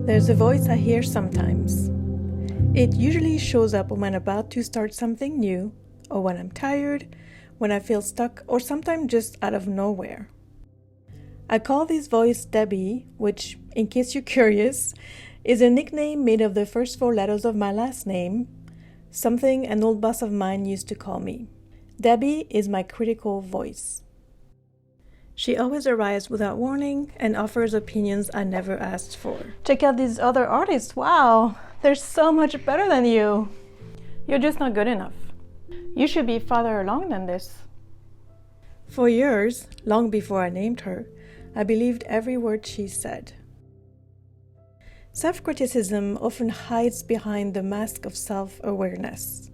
There's a voice I hear sometimes. It usually shows up when I'm about to start something new, or when I'm tired, when I feel stuck, or sometimes just out of nowhere. I call this voice Debi, which, in case you're curious, is a nickname made of the first 4 letters of my last name, something an old boss of mine used to call me. Debi is my critical voice. She always arrives without warning and offers opinions I never asked for. Check out these other artists. Wow, they're so much better than you. You're just not good enough. You should be farther along than this. For years, long before I named her, I believed every word she said. Self-criticism often hides behind the mask of self-awareness.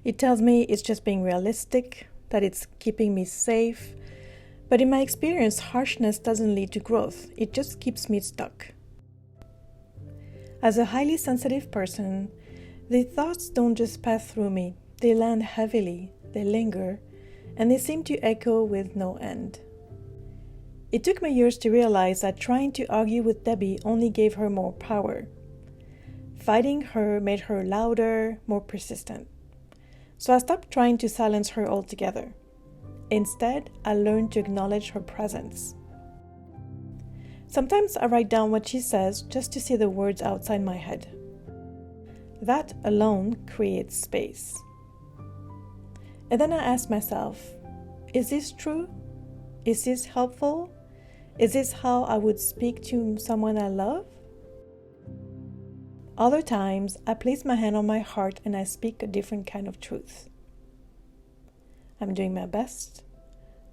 It tells me it's just being realistic, that it's keeping me safe. But in my experience, harshness doesn't lead to growth. It just keeps me stuck. As a highly sensitive person, the thoughts don't just pass through me. They land heavily, they linger, and they seem to echo with no end. It took me years to realize that trying to argue with Debi only gave her more power. Fighting her made her louder, more persistent. So I stopped trying to silence her altogether. Instead, I learned to acknowledge her presence. Sometimes I write down what she says just to see the words outside my head. That alone creates space. And then I ask myself, is this true? Is this helpful? Is this how I would speak to someone I love? Other times, I place my hand on my heart and I speak a different kind of truth. I'm doing my best.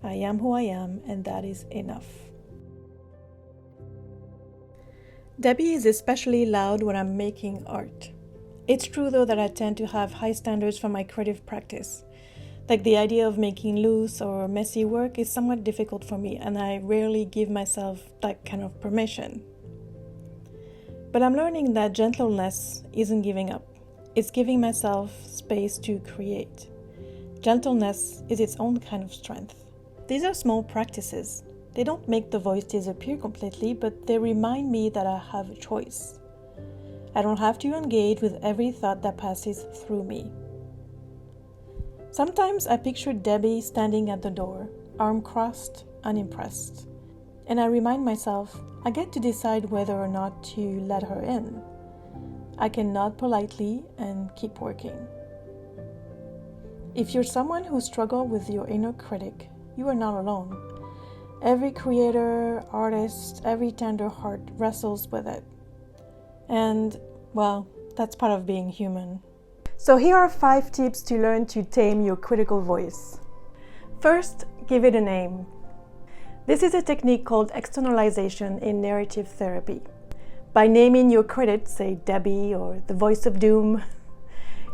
I am who I am, and that is enough. Debi is especially loud when I'm making art. It's true though that I tend to have high standards for my creative practice. Like the idea of making loose or messy work is somewhat difficult for me, and I rarely give myself that kind of permission. But I'm learning that gentleness isn't giving up. It's giving myself space to create. Gentleness is its own kind of strength. These are small practices. They don't make the voice disappear completely, but they remind me that I have a choice. I don't have to engage with every thought that passes through me. Sometimes I picture Debi standing at the door, arm crossed, unimpressed. And I remind myself, I get to decide whether or not to let her in. I can nod politely and keep working. If you're someone who struggles with your inner critic, you are not alone. Every creator, artist, every tender heart wrestles with it. And, well, that's part of being human. So here are 5 tips to learn to tame your critical voice. First, give it a name. This is a technique called externalization in narrative therapy. By naming your critic, say Debi or the voice of doom,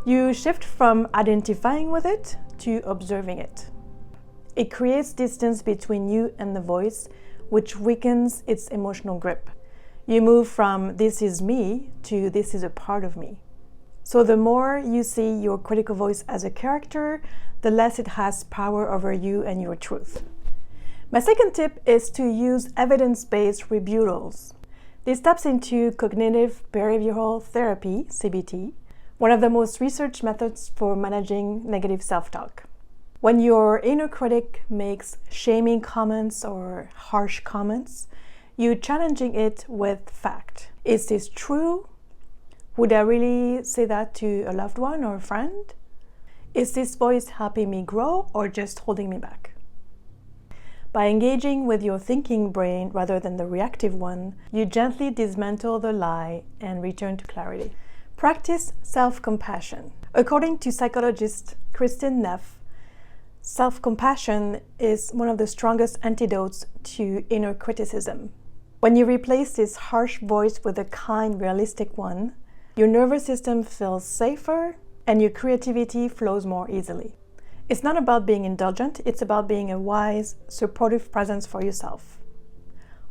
you shift from identifying with it to observing it. It creates distance between you and the voice, which weakens its emotional grip. You move from this is me to this is a part of me. So the more you see your critical voice as a character, the less it has power over you and your truth. My second tip is to use evidence-based rebuttals. This taps into cognitive behavioral therapy, CBT, one of the most researched methods for managing negative self-talk. When your inner critic makes shaming comments or harsh comments, you're challenging it with fact. Is this true? Would I really say that to a loved one or a friend? Is this voice helping me grow or just holding me back? By engaging with your thinking brain rather than the reactive one, you gently dismantle the lie and return to clarity. Practice self-compassion. According to psychologist Kristin Neff, self-compassion is one of the strongest antidotes to inner criticism. When you replace this harsh voice with a kind, realistic one, your nervous system feels safer and your creativity flows more easily. It's not about being indulgent, it's about being a wise, supportive presence for yourself.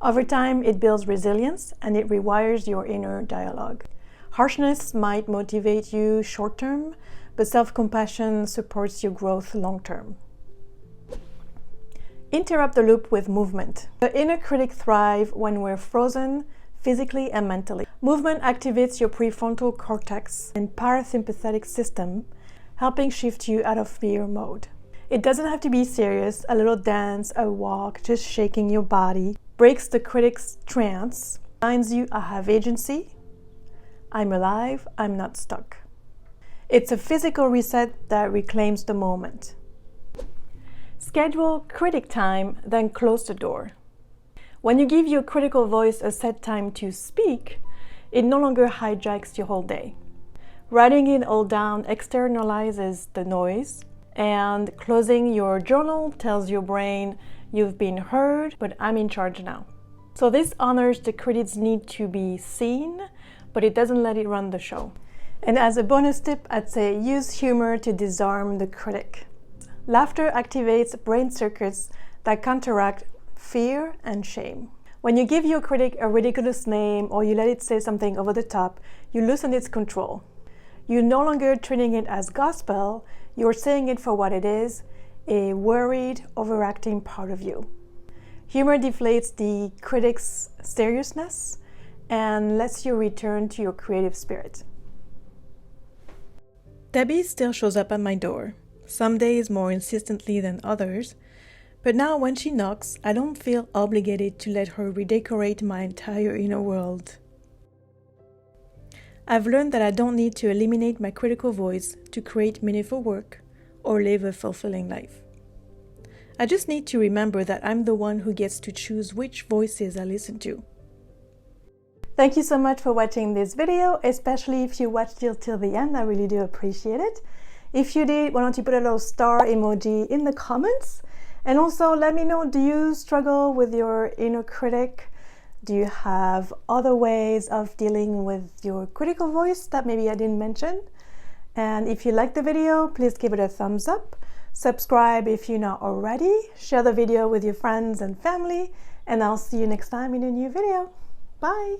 Over time, it builds resilience and it rewires your inner dialogue. Harshness might motivate you short-term, but self-compassion supports your growth long-term. Interrupt the loop with movement. The inner critic thrives when we're frozen, physically and mentally. Movement activates your prefrontal cortex and parasympathetic system, helping shift you out of fear mode. It doesn't have to be serious. A little dance, a walk, just shaking your body breaks the critic's trance, reminds you I have agency, I'm alive, I'm not stuck. It's a physical reset that reclaims the moment. Schedule critic time, then close the door. When you give your critical voice a set time to speak, it no longer hijacks your whole day. Writing it all down externalizes the noise, and closing your journal tells your brain, you've been heard, but I'm in charge now. So this honors the critic's need to be seen, but it doesn't let it run the show. And as a bonus tip, I'd say use humor to disarm the critic. Laughter activates brain circuits that counteract fear and shame. When you give your critic a ridiculous name or you let it say something over the top, you loosen its control. You're no longer treating it as gospel, you're saying it for what it is, a worried, overacting part of you. Humor deflates the critic's seriousness and lets you return to your creative spirit. Debi still shows up at my door, some days more insistently than others, but now when she knocks, I don't feel obligated to let her redecorate my entire inner world. I've learned that I don't need to eliminate my critical voice to create meaningful work or live a fulfilling life. I just need to remember that I'm the one who gets to choose which voices I listen to. Thank you so much for watching this video, especially if you watched it till the end. I really do appreciate it. If you did, why don't you put a little star emoji in the comments? And also let me know, do you struggle with your inner critic? Do you have other ways of dealing with your critical voice that maybe I didn't mention? And if you liked the video, please give it a thumbs up. Subscribe if you're not already. Share the video with your friends and family. And I'll see you next time in a new video. Bye!